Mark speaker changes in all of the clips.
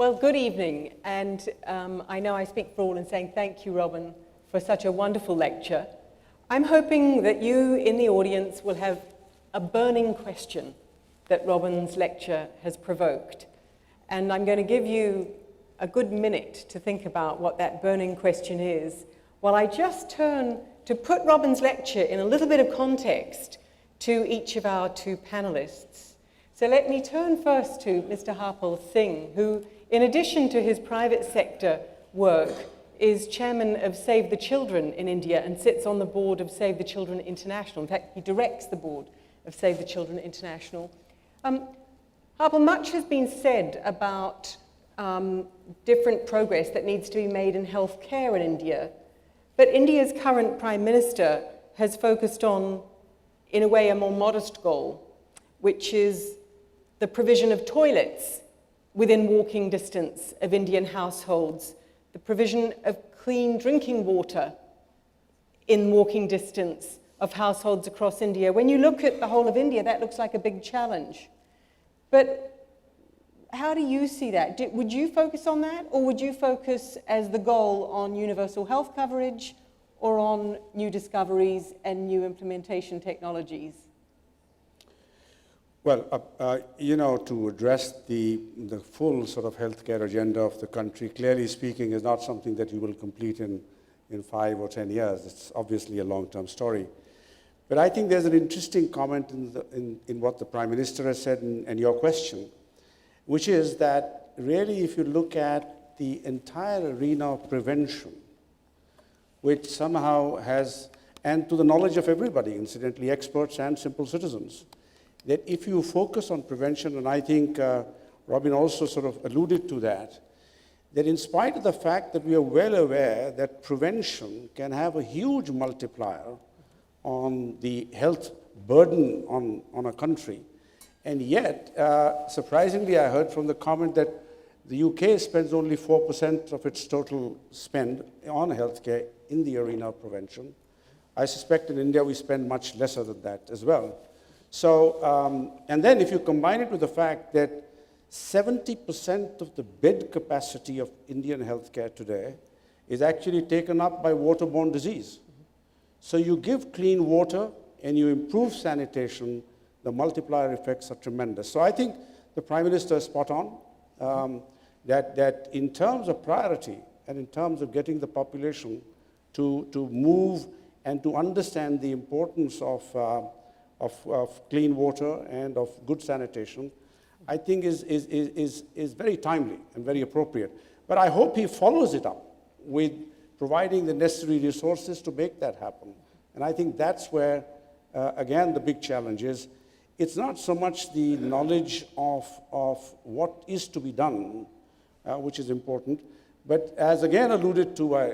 Speaker 1: Well, good evening, and I know I speak for all in saying thank you, Robin, for such a wonderful lecture. I'm hoping that you in the audience will have a burning question that Robin's lecture has provoked. And I'm going to give you a good minute to think about what that burning question is, while I just turn to put Robin's lecture in a little bit of context to each of our two panelists. So let me turn first to Mr. Harpal Singh, who, in addition to his private sector work, is chairman of Save the Children in India and sits on the board of Save the Children International. In fact, he directs the board of Save the Children International. Harpal, much has been said about different progress that needs to be made in healthcare in India, but India's current Prime Minister has focused on, in a way, a more modest goal, which is the provision of toilets within walking distance of Indian households, the provision of clean drinking water in walking distance of households across India. When you look at the whole of India, that looks like a big challenge. But how do you see that? Would you focus on that, or would you focus as the goal on universal health coverage or on new discoveries and new implementation technologies?
Speaker 2: Well, to address the full sort of healthcare agenda of the country, clearly speaking, is not something that you will complete in 5 or 10 years. It's obviously a long-term story. But I think there's an interesting comment in what the Prime Minister has said and your question, which is that really if you look at the entire arena of prevention, which somehow has, and to the knowledge of everybody, incidentally, experts and simple citizens, that if you focus on prevention, and I think Robin also sort of alluded to that in spite of the fact that we are well aware that prevention can have a huge multiplier on the health burden on a country, and yet, surprisingly, I heard from the comment that the UK spends only 4% of its total spend on healthcare in the arena of prevention. I suspect in India we spend much lesser than that as well. So, and then if you combine it with the fact that 70% of the bed capacity of Indian healthcare today is actually taken up by waterborne disease. So you give clean water and you improve sanitation, the multiplier effects are tremendous. So I think the Prime Minister is spot on, that in terms of priority and in terms of getting the population to move and to understand the importance of clean water and of good sanitation, I think is very timely and very appropriate. But I hope he follows it up with providing the necessary resources to make that happen. And I think that's where, again, the big challenge is. It's not so much the knowledge of what is to be done, which is important, but as again alluded to by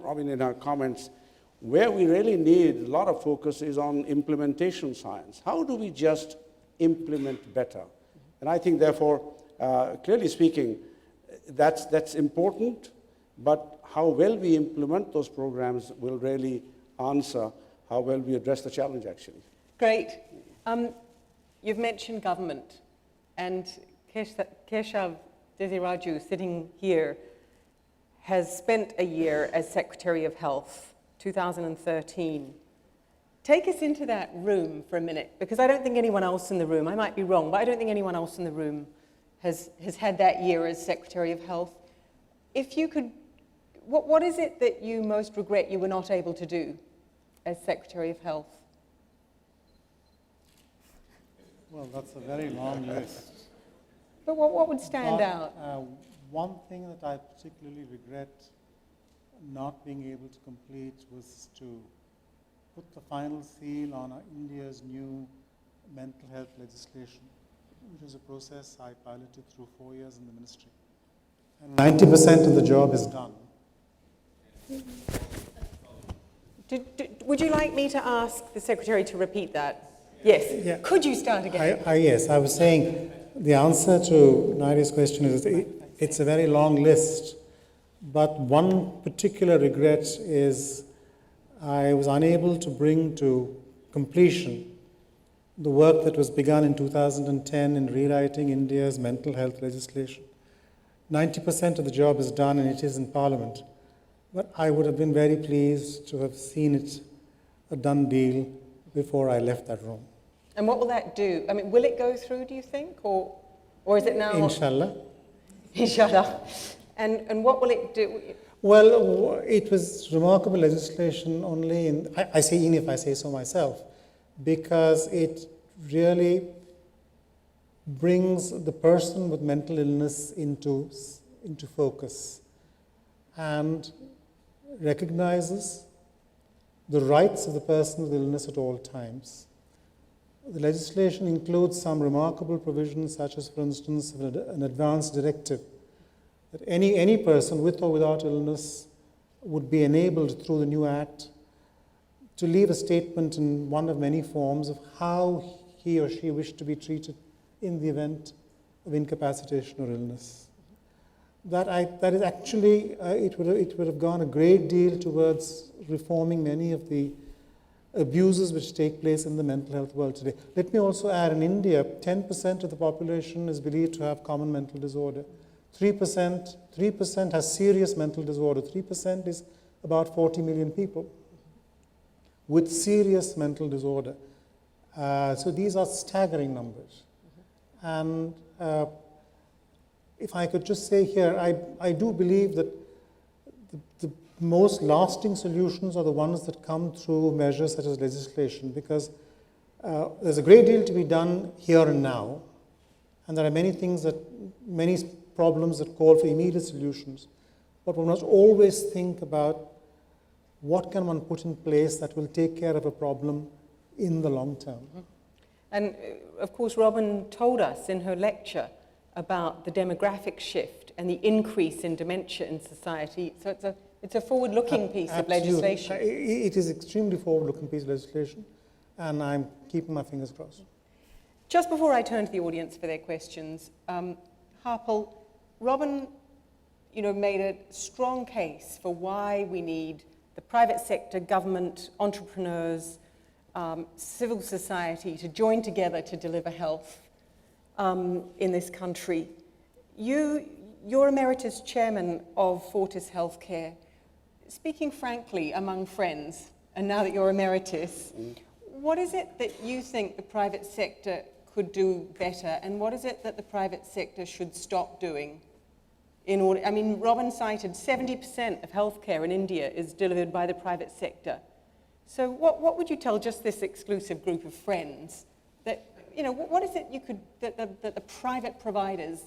Speaker 2: Robin in her comments, where we really need a lot of focus is on implementation science. How do we just implement better? And I think, therefore, clearly speaking, that's important, but how well we implement those programs will really answer how well we address the challenge, actually.
Speaker 1: Great. You've mentioned government, and Keshav Desiraju, sitting here, has spent a year as Secretary of Health, 2013. Take us into that room for a minute, because I don't think anyone else in the room, I might be wrong, but I don't think anyone else in the room has had that year as Secretary of Health. If you could, what is it that you most regret you were not able to do as Secretary of Health?
Speaker 3: Well, that's a very long list.
Speaker 1: But what would stand out?
Speaker 3: One thing that I particularly regret not being able to complete was to put the final seal on India's new mental health legislation, which was a process I piloted through 4 years in the ministry. And 90% of the job is done.
Speaker 1: Would you like me to ask the Secretary to repeat that? Yes.
Speaker 3: Yeah.
Speaker 1: Could you start again?
Speaker 3: Yes, I was saying the answer to Nadi's question is it's a very long list, but one particular regret is I was unable to bring to completion the work that was begun in 2010 in rewriting India's mental health legislation. 90% of the job is done and it is in Parliament. But I would have been very pleased to have seen it a done deal before I left that room.
Speaker 1: And what will that do? I mean, will it go through, do you think? Or is it now?
Speaker 3: Inshallah.
Speaker 1: Inshallah. And what will it do?
Speaker 3: Well, it was remarkable legislation only in, I say in if I say so myself, because it really brings the person with mental illness into focus and recognizes the rights of the person with illness at all times. The legislation includes some remarkable provisions, such as, for instance, an advance directive that any person with or without illness would be enabled through the new Act to leave a statement in one of many forms of how he or she wished to be treated in the event of incapacitation or illness. That is actually, it would have gone a great deal towards reforming many of the abuses which take place in the mental health world today. Let me also add, in India, 10% of the population is believed to have common mental disorder. 3% has serious mental disorder. 3% is about 40 million people with serious mental disorder. So these are staggering numbers. And if I could just say here, I do believe that the most lasting solutions are the ones that come through measures such as legislation, because there's a great deal to be done here and now, and there are many problems that call for immediate solutions. But one must always think about what can one put in place that will take care of a problem in the long term.
Speaker 1: And of course, Robin told us in her lecture about the demographic shift and the increase in dementia in society. So it's a forward-looking piece of legislation.
Speaker 3: It is extremely forward-looking piece of legislation, and I'm keeping my fingers crossed.
Speaker 1: Just before I turn to the audience for their questions, Harpal, Robin, made a strong case for why we need the private sector, government, entrepreneurs, civil society to join together to deliver health in this country. You're Emeritus Chairman of Fortis Healthcare. Speaking frankly among friends, and now that you're Emeritus, what is it that you think the private sector could do better, and what is it that the private sector should stop doing? Robin cited 70% of healthcare in India is delivered by the private sector. So what would you tell just this exclusive group of friends that, what is it you could, that the private providers,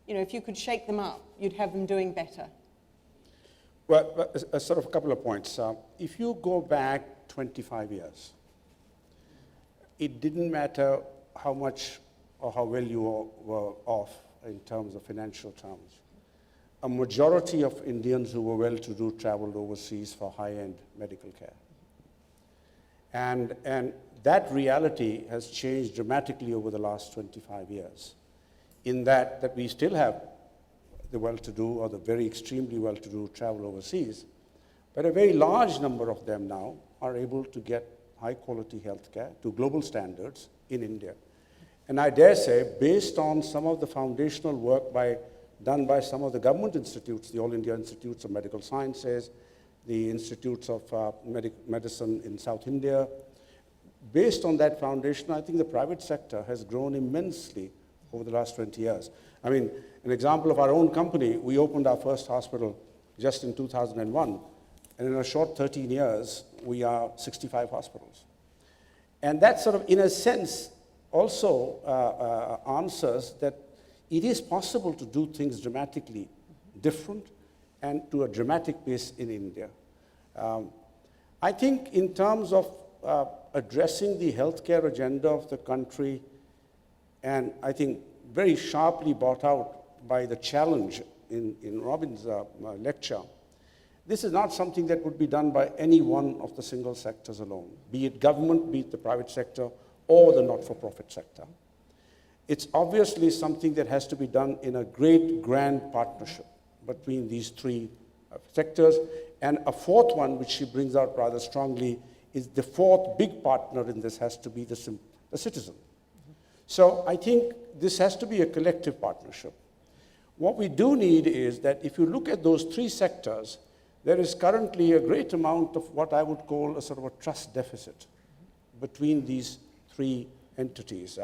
Speaker 1: if you could shake them up, you'd have them doing better?
Speaker 2: Well, sort of a couple of points. If you go back 25 years, it didn't matter how much or how well you were off in terms of financial terms. A majority of Indians who were well-to-do traveled overseas for high-end medical care. And that reality has changed dramatically over the last 25 years, in that we still have the well-to-do or the very extremely well-to-do travel overseas, but a very large number of them now are able to get high-quality health care to global standards in India. And I dare say, based on some of the foundational work done by some of the government institutes, the All India Institutes of Medical Sciences, the Institutes of Medicine in South India, based on that foundation, I think the private sector has grown immensely over the last 20 years. I mean, an example of our own company, we opened our first hospital just in 2001, and in a short 13 years, we are 65 hospitals. And that sort of, in a sense, also answers that it is possible to do things dramatically different and to a dramatic pace in India. I think in terms of addressing the healthcare agenda of the country, and I think very sharply brought out by the challenge in Robin's lecture, this is not something that would be done by any one of the single sectors alone, be it government, be it the private sector, or the not-for-profit sector. It's obviously something that has to be done in a great, grand partnership between these three sectors. And a fourth one, which she brings out rather strongly, is the fourth big partner in this has to be the citizen. So I think this has to be a collective partnership. What we do need is that if you look at those three sectors, there is currently a great amount of what I would call a sort of a trust deficit between these three entities.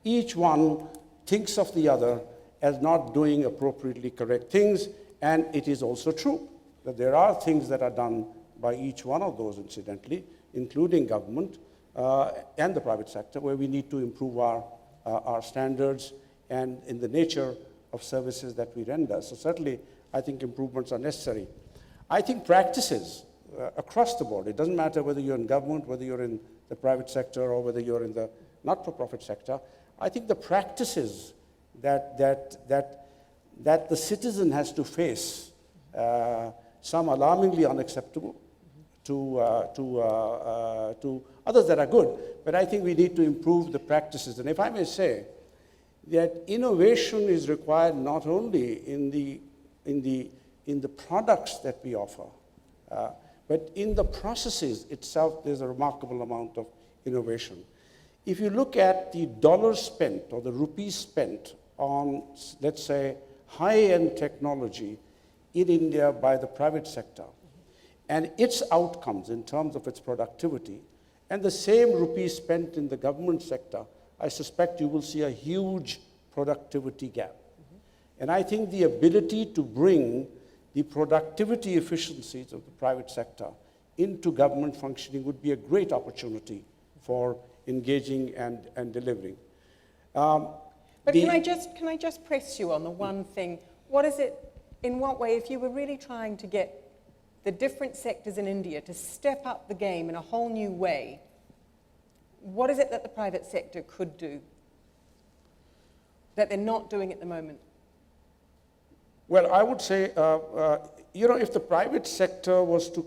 Speaker 2: Each one thinks of the other as not doing appropriately correct things, and it is also true that there are things that are done by each one of those, incidentally, including government and the private sector, where we need to improve our standards and in the nature of services that we render. So certainly, I think improvements are necessary. I think practices across the board, it doesn't matter whether you're in government, whether you're in the private sector, or whether you're in the not-for-profit sector, I think the practices that the citizen has to face, some alarmingly unacceptable, to others that are good, but I think we need to improve the practices. And if I may say, that innovation is required not only in the products that we offer, but in the processes itself, there's a remarkable amount of innovation. If you look at the dollars spent or the rupees spent on, let's say, high-end technology in India by the private sector, and its outcomes in terms of its productivity, and the same rupees spent in the government sector, I suspect you will see a huge productivity gap. And I think the ability to bring the productivity efficiencies of the private sector into government functioning would be a great opportunity for engaging and delivering.
Speaker 1: But can I just press you on the one thing? What is it, in what way, if you were really trying to get the different sectors in India to step up the game in a whole new way, what is it that the private sector could do that they're not doing at the moment?
Speaker 2: Well, I would say, if the private sector was to,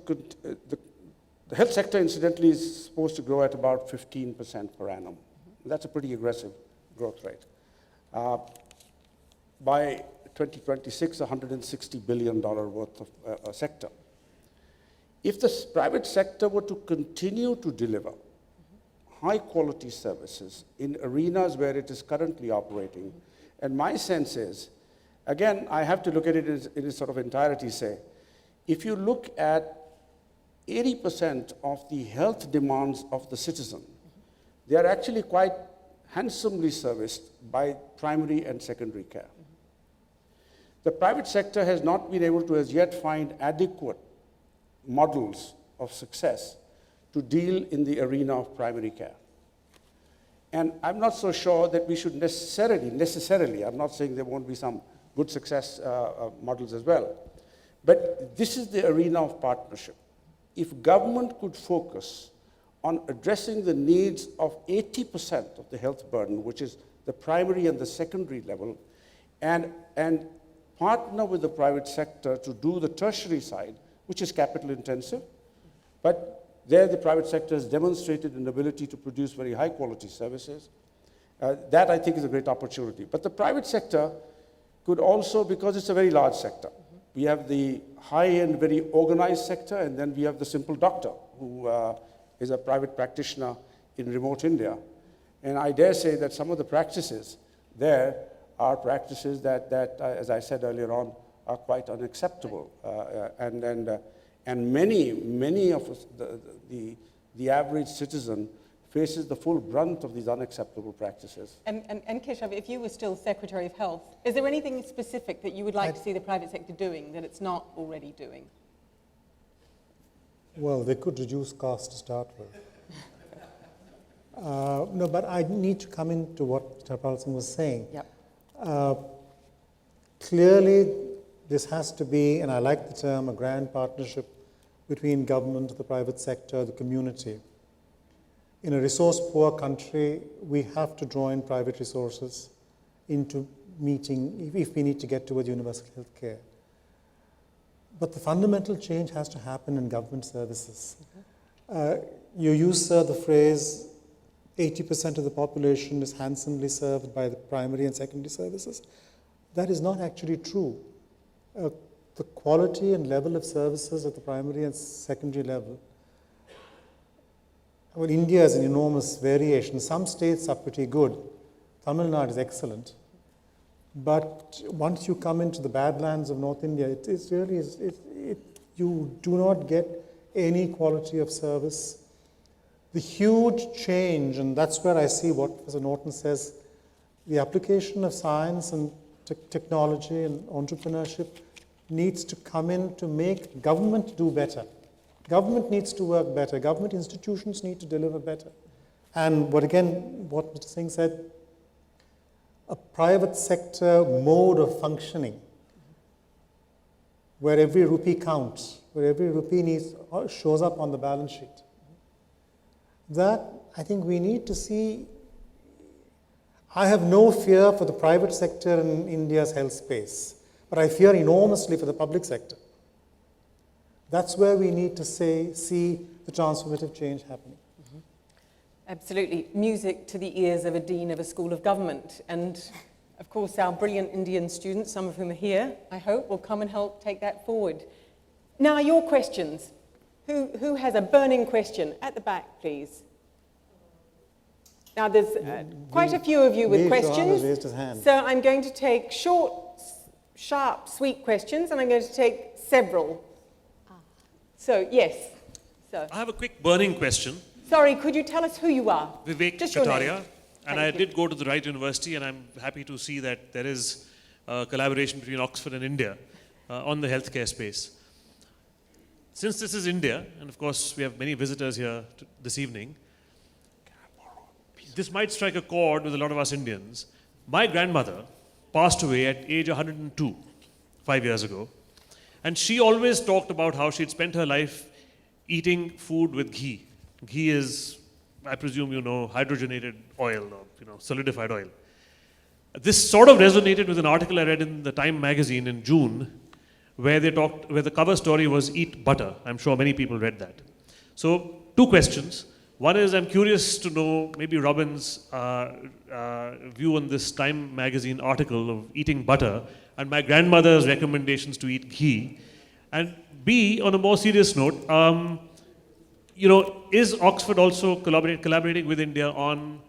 Speaker 2: the health sector incidentally is supposed to grow at about 15% per annum. That's a pretty aggressive growth rate. By 2026, $160 billion worth of a sector. If the private sector were to continue to deliver high-quality services in arenas where it is currently operating. And my sense is, again, I have to look at it in its sort of entirety, say, if you look at 80% of the health demands of the citizen, they are actually quite handsomely serviced by primary and secondary care. The private sector has not been able to as yet find adequate models of success to deal in the arena of primary care. And I'm not so sure that we should necessarily, I'm not saying there won't be some good success models as well, but this is the arena of partnership. If government could focus on addressing the needs of 80% of the health burden, which is the primary and the secondary level, and partner with the private sector to do the tertiary side, which is capital intensive, but there the private sector has demonstrated an ability to produce very high quality services. That I think is a great opportunity. But the private sector could also, because it's a very large sector, we have the high-end, very organized sector, and then we have the simple doctor who is a private practitioner in remote India. And I dare say that some of the practices there are practices that as I said earlier on, are quite unacceptable. And many of us, the average citizen faces the full brunt of these unacceptable practices.
Speaker 1: And Keshav, if you were still Secretary of Health, is there anything specific that you would like to see the private sector doing that it's not already doing?
Speaker 3: Well, they could reduce costs to start with. No, but I need to come into what Harpal Singh was saying.
Speaker 1: Yep.
Speaker 3: Clearly, this has to be, and I like the term, a grand partnership between government, the private sector, the community. In a resource-poor country, we have to draw in private resources into meeting, if we need to get towards universal health care. But the fundamental change has to happen in government services. You use, sir, the phrase, 80% of the population is handsomely served by the primary and secondary services. That is not actually true. The quality and level of services at the primary and secondary level. Well, India is an enormous variation. Some states are pretty good. Tamil Nadu is excellent. But once you come into the Badlands of North India, you do not get any quality of service. The huge change, and that's where I see what Professor Norton says, the application of science and technology and entrepreneurship needs to come in to make government do better. Government needs to work better. Government institutions need to deliver better. And what Mr. Singh said, a private sector mode of functioning where every rupee counts, where every rupee shows up on the balance sheet. That, I think we need to see. I have no fear for the private sector in India's health space, but I fear enormously for the public sector. That's where we need to see the transformative change happening.
Speaker 1: Absolutely. Music to the ears of a dean of a school of government. And of course, our brilliant Indian students, some of whom are here, I hope, will come and help take that forward. Now, your questions. Who has a burning question? At the back, please. Now, there's quite a few of you with questions.
Speaker 3: Raised his hand.
Speaker 1: So I'm going to take short, sharp, sweet questions, and I'm going to take several. So, yes. So.
Speaker 4: I have a quick burning question.
Speaker 1: Sorry, could you tell us who you are?
Speaker 4: Vivek
Speaker 1: Just your name.
Speaker 4: Kataria, and I did go to the right university, and I'm happy to see that there is collaboration between Oxford and India on the healthcare space. Since this is India, and of course we have many visitors here this evening, this might strike a chord with a lot of us Indians. My grandmother passed away at age 102, 5 years ago, and she always talked about how she'd spent her life eating food with ghee. Ghee is, I presume you know, hydrogenated oil or solidified oil. This sort of resonated with an article I read in the Time magazine in June, where the cover story was "Eat Butter." I'm sure many people read that. So, two questions. One is, I'm curious to know maybe Robin's view on this Time magazine article of eating butter and my grandmother's recommendations to eat ghee. And B, on a more serious note, is Oxford also collaborating with India on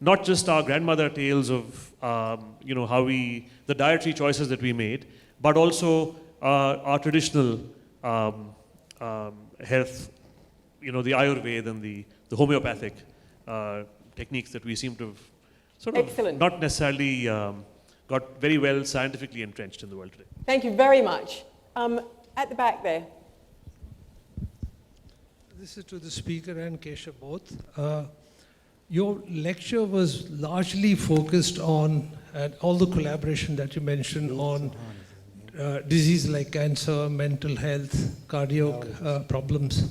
Speaker 4: not just our grandmother tales of, the dietary choices that we made, but also our traditional health, the Ayurveda and the homeopathic techniques that we seem to have sort of
Speaker 1: Excellent.
Speaker 4: not necessarily got very well scientifically entrenched in the world today.
Speaker 1: Thank you very much. At the back there.
Speaker 5: This is to the speaker and Keshav both. Your lecture was largely focused on all the collaboration that you mentioned on disease like cancer, mental health, cardiac problems.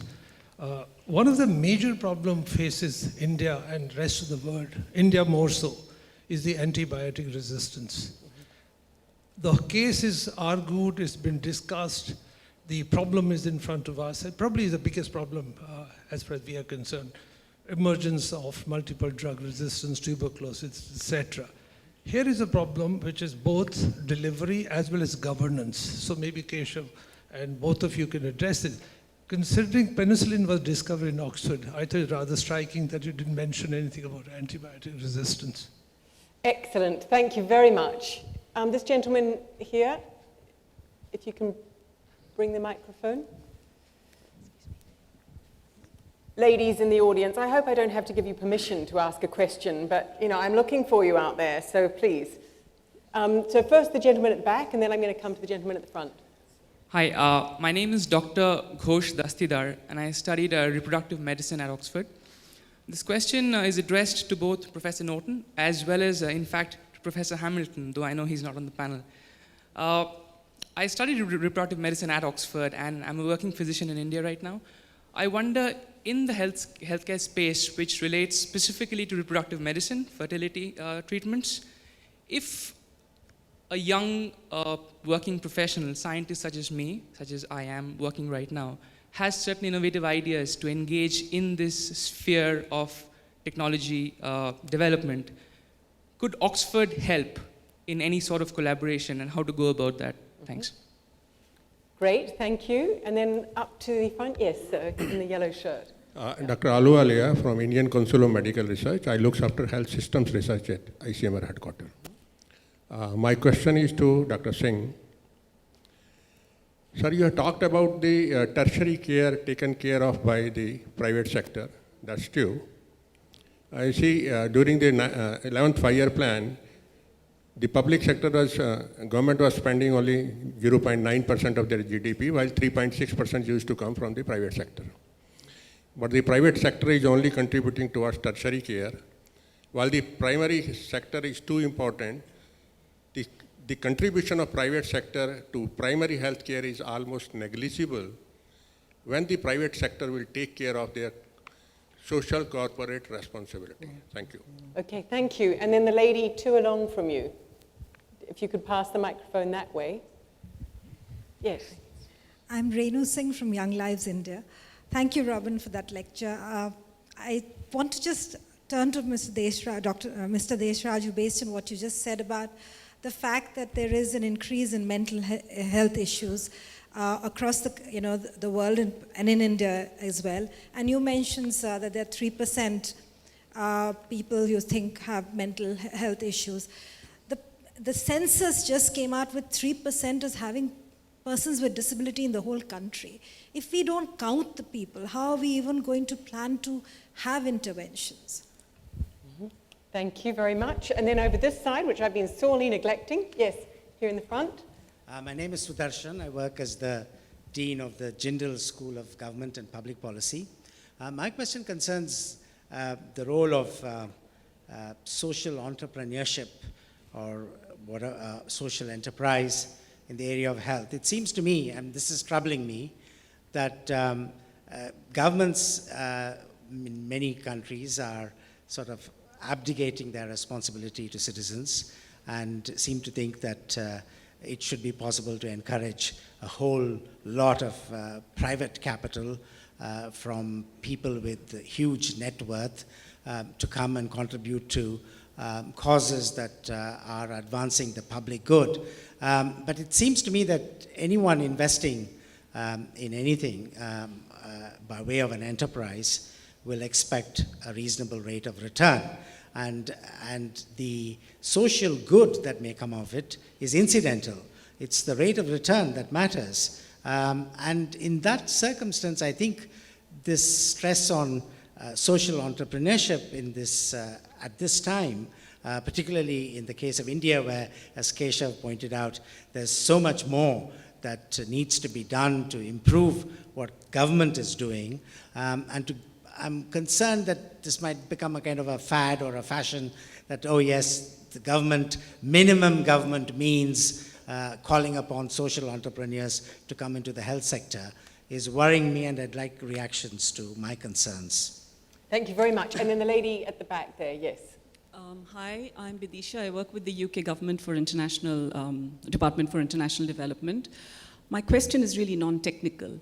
Speaker 5: One of the major problem faces India and rest of the world, India more so, is the antibiotic resistance. The case is argued, it's been discussed, the problem is in front of us. It probably is the biggest problem as far as we are concerned. Emergence of multiple drug resistance, tuberculosis, etc. Here is a problem which is both delivery as well as governance. So maybe Keshav and both of you can address it. Considering penicillin was discovered in Oxford, I thought it rather striking that you didn't mention anything about antibiotic resistance.
Speaker 1: Excellent. Thank you very much. This gentleman here, if you can bring the microphone. Ladies in the audience, I hope I don't have to give you permission to ask a question, but I'm looking for you out there, so please. So first the gentleman at the back, and then I'm going to come to the gentleman at the front.
Speaker 6: Hi, my name is Dr. Ghosh Dastidar, and I studied reproductive medicine at Oxford. This question is addressed to both Professor Norton as well as, in fact, to Professor Hamilton, though I know he's not on the panel. I studied reproductive medicine at Oxford, and I'm a working physician in India right now. I wonder, in the healthcare space, which relates specifically to reproductive medicine, fertility treatments, if a young working professional, scientist such as me, such as I am working right now, has certain innovative ideas to engage in this sphere of technology development, could Oxford help in any sort of collaboration, and how to go about that? Thanks.
Speaker 1: Great, thank you. And then up to the front, yes, sir, in the yellow shirt.
Speaker 7: Dr. Aluwalia from Indian Council of Medical Research. I look after health systems research at ICMR headquarters. My question is to Dr. Singh. Sir, you have talked about the tertiary care taken care of by the private sector. That's true. I see during the 11th five-year plan, the public sector was, government was spending only 0.9% of their GDP, while 3.6% used to come from the private sector. But the private sector is only contributing towards tertiary care, while the primary sector is too important. The contribution of private sector to primary health care is almost negligible when the private sector will take care of their social corporate responsibility. Thank you.
Speaker 1: Okay, thank you. And then the lady two along from you. If you could pass the microphone that way. Yes.
Speaker 8: I'm Renu Singh from Young Lives India. Thank you, Robin, for that lecture. I want to just turn to Mr. Deshraju, based on what you just said about the fact that there is an increase in mental health issues across the world and in India as well. And you mentioned, sir, that there are 3% people you think have mental health issues. The census just came out with 3% as having persons with disability in the whole country. If we don't count the people, how are we even going to plan to have interventions?
Speaker 1: Thank you very much. And then over this side, which I've been sorely neglecting. Yes, here in the front.
Speaker 9: My name is Sudarshan. I work as the Dean of the Jindal School of Government and Public Policy. My question concerns the role of social entrepreneurship or social enterprise in the area of health. It seems to me, and this is troubling me, that governments in many countries are sort of abdicating their responsibility to citizens and seem to think that it should be possible to encourage a whole lot of private capital from people with huge net worth to come and contribute to causes that are advancing the public good. But it seems to me that anyone investing in anything by way of an enterprise will expect a reasonable rate of return. And the social good that may come of it is incidental. It's the rate of return that matters. And in that circumstance, I think this stress on social entrepreneurship in this, at this time, particularly in the case of India, where, as Keshav pointed out, there's so much more that needs to be done to improve what government is doing, I'm concerned that this might become a kind of a fad or a fashion that, oh yes, the government, minimum government means calling upon social entrepreneurs to come into the health sector is worrying me, and I'd like reactions to my concerns.
Speaker 1: Thank you very much. And then the lady at the back there, yes.
Speaker 10: Hi, I'm Bidisha. I work with the UK government for international, Department for International Development. My question is really non-technical.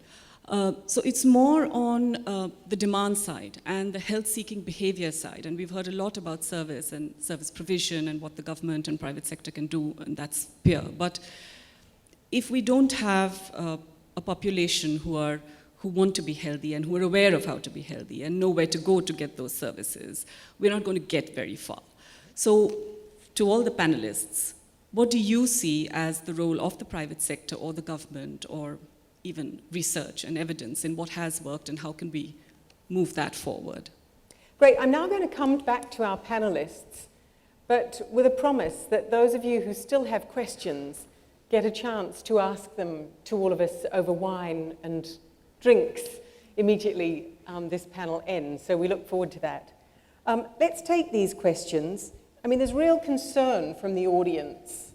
Speaker 10: So it's more on the demand side and the health-seeking behavior side. And we've heard a lot about service and service provision and what the government and private sector can do, and that's clear. But if we don't have a population who want to be healthy and who are aware of how to be healthy and know where to go to get those services, we're not going to get very far. So to all the panelists, what do you see as the role of the private sector or the government or even research and evidence in what has worked, and how can we move that forward?
Speaker 1: Great. I'm now going to come back to our panelists, but with a promise that those of you who still have questions get a chance to ask them to all of us over wine and drinks immediately this panel ends. So we look forward to that. Let's take these questions. I mean, there's real concern from the audience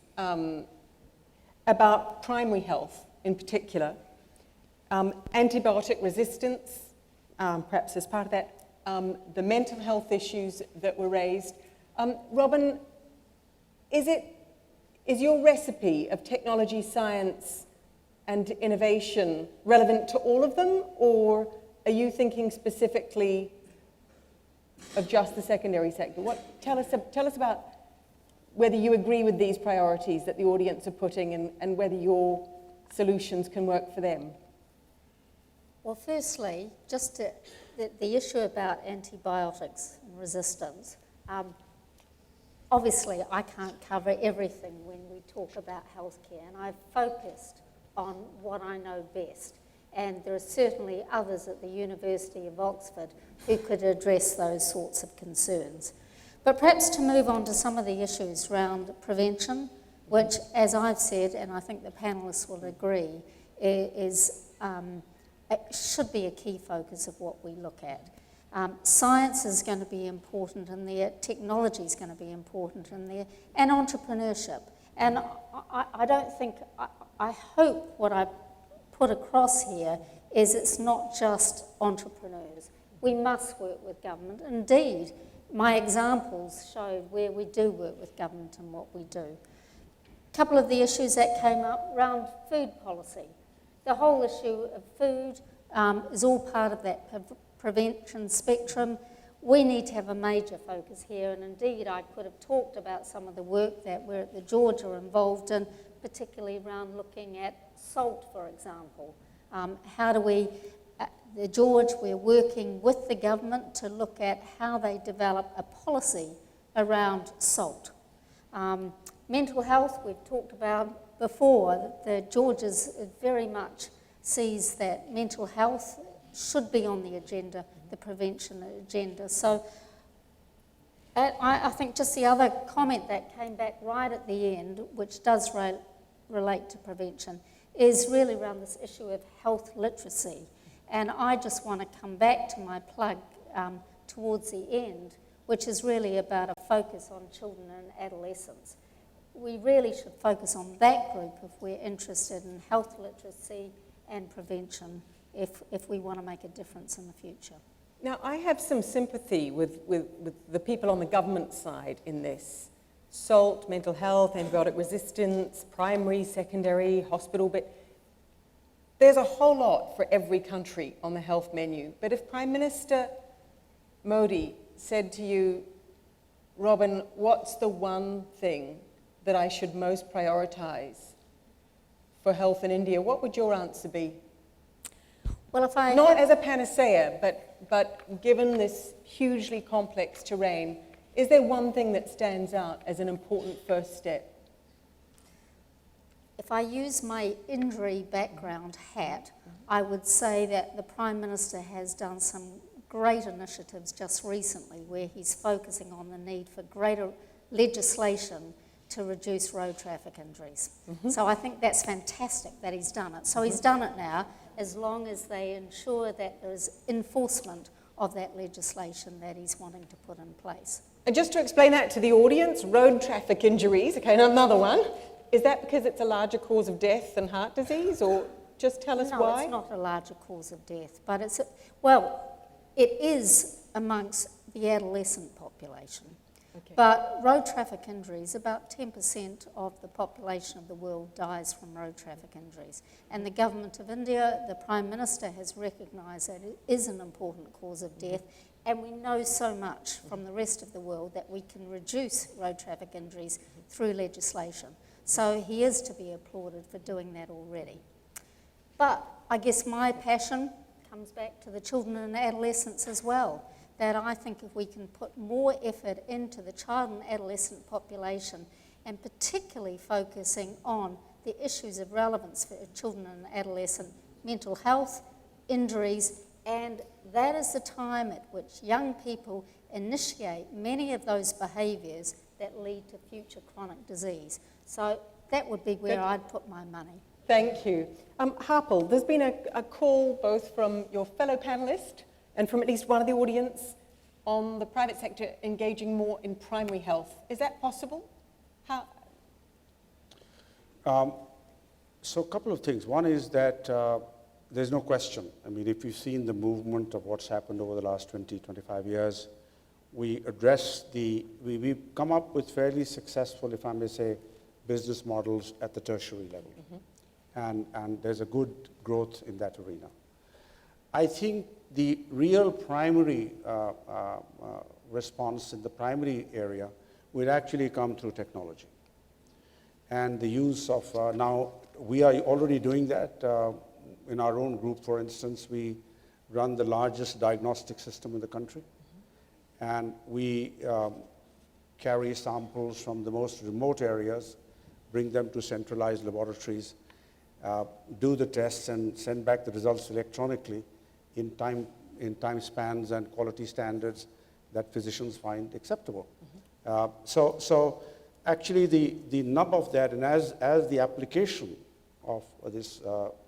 Speaker 1: about primary health in particular. Antibiotic resistance, perhaps as part of that, the mental health issues that were raised. Robin, is your recipe of technology, science, and innovation relevant to all of them, or are you thinking specifically of just the secondary sector? Tell us about whether you agree with these priorities that the audience are putting and whether your solutions can work for them.
Speaker 11: Well, firstly, just the issue about antibiotics and resistance. obviously I can't cover everything when we talk about healthcare, and I've focused on what I know best. And there are certainly others at the University of Oxford who could address those sorts of concerns. But perhaps to move on to some of the issues around prevention, which, as I've said, and I think the panellists will agree, should be a key focus of what we look at. Science is going to be important in there, technology is going to be important in there, and entrepreneurship. And I hope what I put across here is it's not just entrepreneurs. We must work with government. Indeed, my examples showed where we do work with government and what we do. A couple of the issues that came up around food policy. The whole issue of food is all part of that prevention spectrum. We need to have a major focus here, and indeed I could have talked about some of the work that we're at the George are involved in, particularly around looking at salt, for example. How do we, the George, we're working with the government to look at how they develop a policy around salt. Mental health, we've talked about before. The Georges very much sees that mental health should be on the agenda, the prevention agenda. So I think just the other comment that came back right at the end, which does relate to prevention, is really around this issue of health literacy. And I just want to come back to my plug towards the end, which is really about a focus on children and adolescents. We really should focus on that group if we're interested in health literacy and prevention if we want to make a difference in the future.
Speaker 1: Now, I have some sympathy with the people on the government side in this. SALT, mental health, antibiotic resistance, primary, secondary, hospital, but there's a whole lot for every country on the health menu. But if Prime Minister Modi said to you, Robin, what's the one thing that I should most prioritize for health in India, what would your answer be?
Speaker 11: Well, if I...
Speaker 1: Not as a panacea, but given this hugely complex terrain, is there one thing that stands out as an important first step?
Speaker 11: If I use my injury background hat, I would say that the Prime Minister has done some great initiatives just recently where he's focusing on the need for greater legislation to reduce road traffic injuries. Mm-hmm. So I think that's fantastic that he's done it. So he's done it now, as long as they ensure that there is enforcement of that legislation that he's wanting to put in place.
Speaker 1: And just to explain that to the audience, road traffic injuries, okay, another one. Is that because it's a larger cause of death than heart disease, or just tell us why?
Speaker 11: No, it's not a larger cause of death, but it is amongst the adolescent population. Okay. But road traffic injuries, about 10% of the population of the world dies from road traffic injuries. And the government of India, the Prime Minister, has recognised that it is an important cause of death, and we know so much from the rest of the world that we can reduce road traffic injuries through legislation. So he is to be applauded for doing that already. But I guess my passion comes back to the children and adolescents as well, that I think if we can put more effort into the child and adolescent population, and particularly focusing on the issues of relevance for children and adolescent mental health, injuries, and that is the time at which young people initiate many of those behaviours that lead to future chronic disease. So that would be where I'd put my money.
Speaker 1: Thank you. Harpal, there's been a call both from your fellow panellist and from at least one of the audience on the private sector engaging more in primary health. Is that possible? How?
Speaker 2: So a couple of things. One is that there's no question. I mean, if you've seen the movement of what's happened over the last 20, 25 years, we've come up with fairly successful, if I may say, business models at the tertiary level. Mm-hmm. And there's a good growth in that arena. I think the real primary response in the primary area would actually come through technology. And the use of, now we are already doing that in our own group, for instance. We run the largest diagnostic system in the country. Mm-hmm. And we carry samples from the most remote areas, bring them to centralized laboratories, do the tests and send back the results electronically in time spans and quality standards that physicians find acceptable. So actually the nub of that, and as the application of this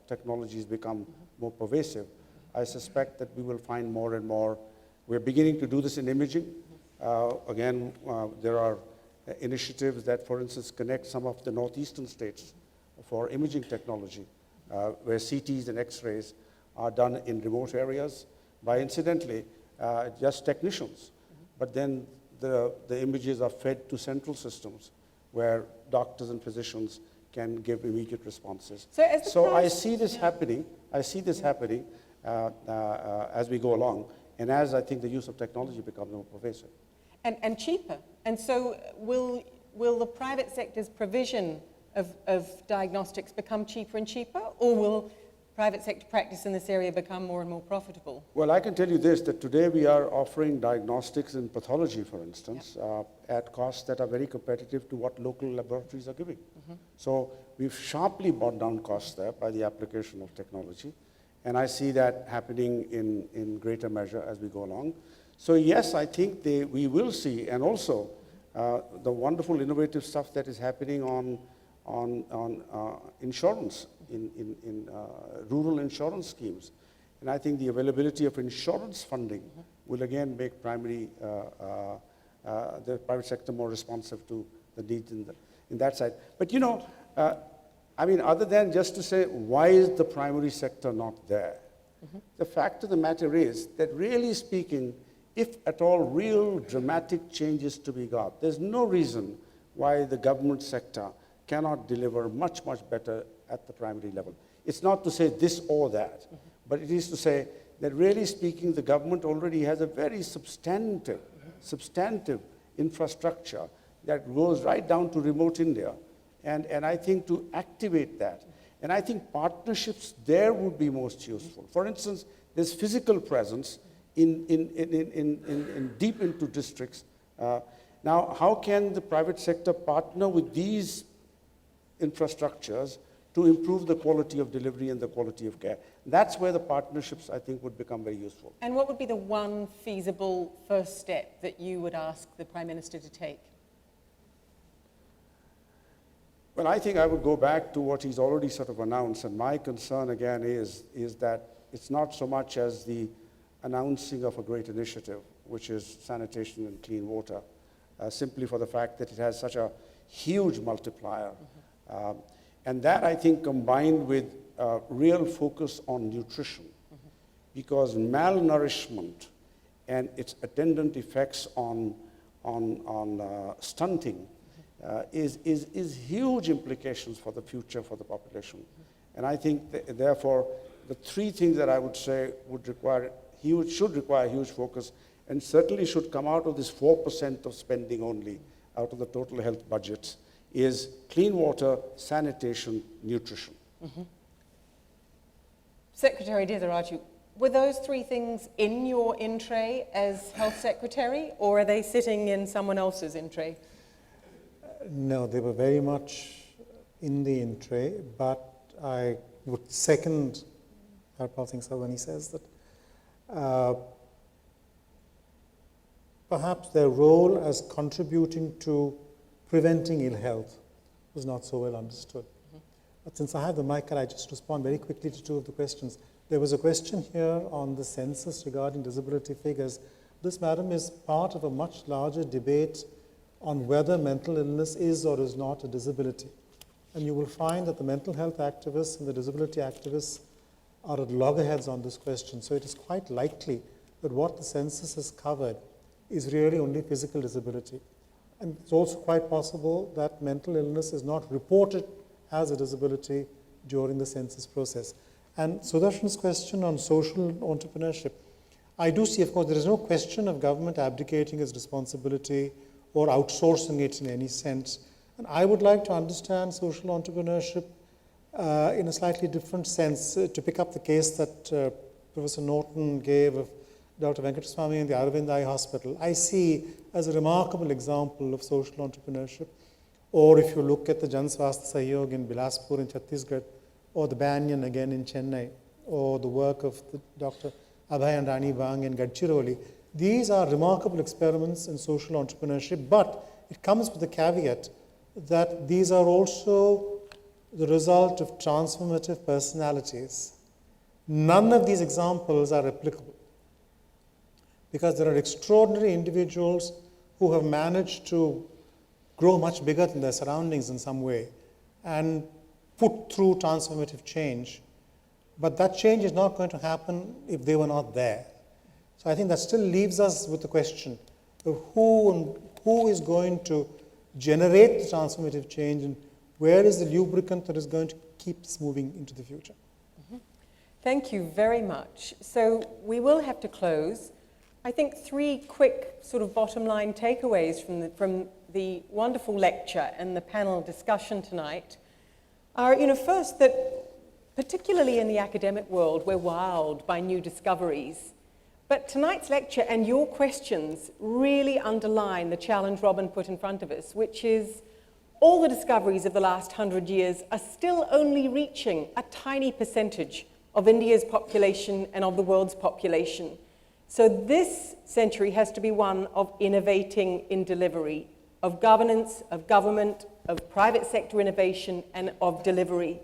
Speaker 2: technologies become more pervasive, I suspect that we will find more and more. We're beginning to do this in imaging. Again, there are initiatives that, for instance, connect some of the northeastern states for imaging technology, where CTs and X-rays are done in remote areas by, incidentally, just technicians. But then the images are fed to central systems where doctors and physicians can give immediate responses. So I see this happening. I see this happening as we go along, and as I think the use of technology becomes more pervasive.
Speaker 1: And cheaper. And so will the private sector's provision of diagnostics become cheaper and cheaper, or will private sector practice in this area become more and more profitable?
Speaker 2: Well, I can tell you this, that today we are offering diagnostics in pathology, for instance, at costs that are very competitive to what local laboratories are giving. So we've sharply brought down costs there by the application of technology, and I see that happening in greater measure as we go along. So yes, I think we will see, and also the wonderful innovative stuff that is happening on insurance, in rural insurance schemes. And I think the availability of insurance funding will again make the private sector more responsive to the needs in that side. But you know, I mean, other than just to say, why is the primary sector not there? The fact of the matter is that, really speaking, if at all real dramatic changes to be got, there's no reason why the government sector cannot deliver much, much better at the primary level. It's not to say this or that, but it is to say that, really speaking, the government already has a very substantive infrastructure that goes right down to remote India. And I think to activate that, and I think partnerships there would be most useful. For instance, there's physical presence in deep into districts. Now, how can the private sector partner with these infrastructures to improve the quality of delivery and the quality of care? That's where the partnerships, I think, would become very useful.
Speaker 1: And what would be the one feasible first step that you would ask the Prime Minister to take?
Speaker 2: Well, I think I would go back to what he's already sort of announced, and my concern again is that it's not so much as the announcing of a great initiative, which is sanitation and clean water, simply for the fact that it has such a huge multiplier. And that, I think, combined with real focus on nutrition, because malnourishment and its attendant effects on stunting is huge implications for the future for the population. And I think, therefore, the three things that I would say should require huge focus, and certainly should come out of this 4% of spending only out of the total health budgets, is clean water, sanitation, nutrition.
Speaker 1: Secretary Dizaraju, were those three things in your in-tray as Health Secretary, or are they sitting in someone else's in-tray?
Speaker 3: No, they were very much in the in-tray, but I would second Harpal Singh Sir when he says that perhaps their role as contributing to preventing ill health was not so well understood. But since I have the mic, can I just respond very quickly to two of the questions? There was a question here on the census regarding disability figures. This, madam, is part of a much larger debate on whether mental illness is or is not a disability. And you will find that the mental health activists and the disability activists are at loggerheads on this question. So it is quite likely that what the census has covered is really only physical disability. And it's also quite possible that mental illness is not reported as a disability during the census process. And Sudarshan's question on social entrepreneurship, I do see, of course, there is no question of government abdicating its responsibility or outsourcing it in any sense. And I would like to understand social entrepreneurship in a slightly different sense. To pick up the case that Professor Norton gave of Dr. Venkateswamy and the Aravind Eye Hospital, I see as a remarkable example of social entrepreneurship. Or if you look at the Jan Swasthya Sahyog in Bilaspur in Chhattisgarh, or the Banyan again in Chennai, or the work of the Dr. Abhay and Rani Bang in Gadchiroli, these are remarkable experiments in social entrepreneurship, but it comes with the caveat that these are also the result of transformative personalities. None of these examples are replicable because there are extraordinary individuals who have managed to grow much bigger than their surroundings in some way and put through transformative change. But that change is not going to happen if they were not there. So I think that still leaves us with the question of who is going to generate the transformative change and where is the lubricant that is going to keep this moving into the future.
Speaker 1: Thank you very much. So we will have to close. I think 3 quick sort of bottom line takeaways from the wonderful lecture and the panel discussion tonight are, first that particularly in the academic world, we're wowed by new discoveries. But tonight's lecture and your questions really underline the challenge Robin put in front of us, which is all the discoveries of the last 100 years are still only reaching a tiny percentage of India's population and of the world's population. So this century has to be one of innovating in delivery, of governance, of government, of private sector innovation, and of delivery.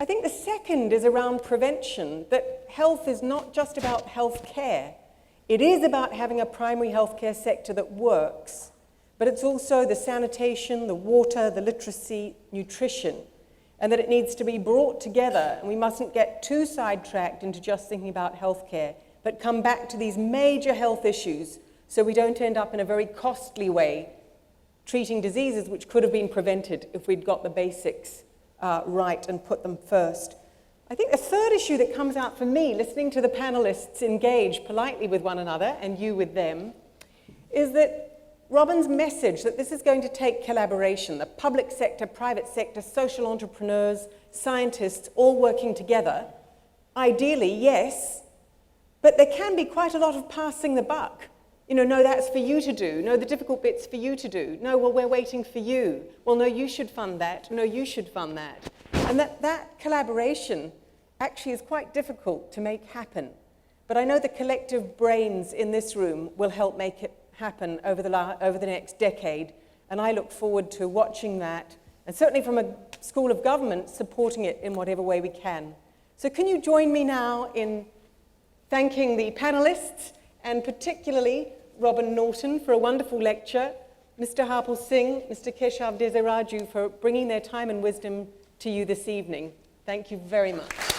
Speaker 1: I think the second is around prevention, that health is not just about health care. It is about having a primary healthcare sector that works, but it's also the sanitation, the water, the literacy, nutrition, and that it needs to be brought together, and we mustn't get too sidetracked into just thinking about healthcare, but come back to these major health issues so we don't end up in a very costly way treating diseases which could have been prevented if we'd got the basics right and put them first. I think the third issue that comes out for me, listening to the panelists engage politely with one another and you with them, is that Robin's message that this is going to take collaboration, the public sector, private sector, social entrepreneurs, scientists all working together, ideally, yes, but there can be quite a lot of passing the buck. No, that's for you to do. No, the difficult bit's for you to do. No, well, we're waiting for you. Well, no, you should fund that. No, you should fund that. And that collaboration actually is quite difficult to make happen. But I know the collective brains in this room will help make it happen over the next decade. And I look forward to watching that, and certainly from a School of Government, supporting it in whatever way we can. So can you join me now in thanking the panelists, and particularly Robin Norton for a wonderful lecture, Mr. Harpal Singh, Mr. Keshav Desiraju for bringing their time and wisdom to you this evening. Thank you very much.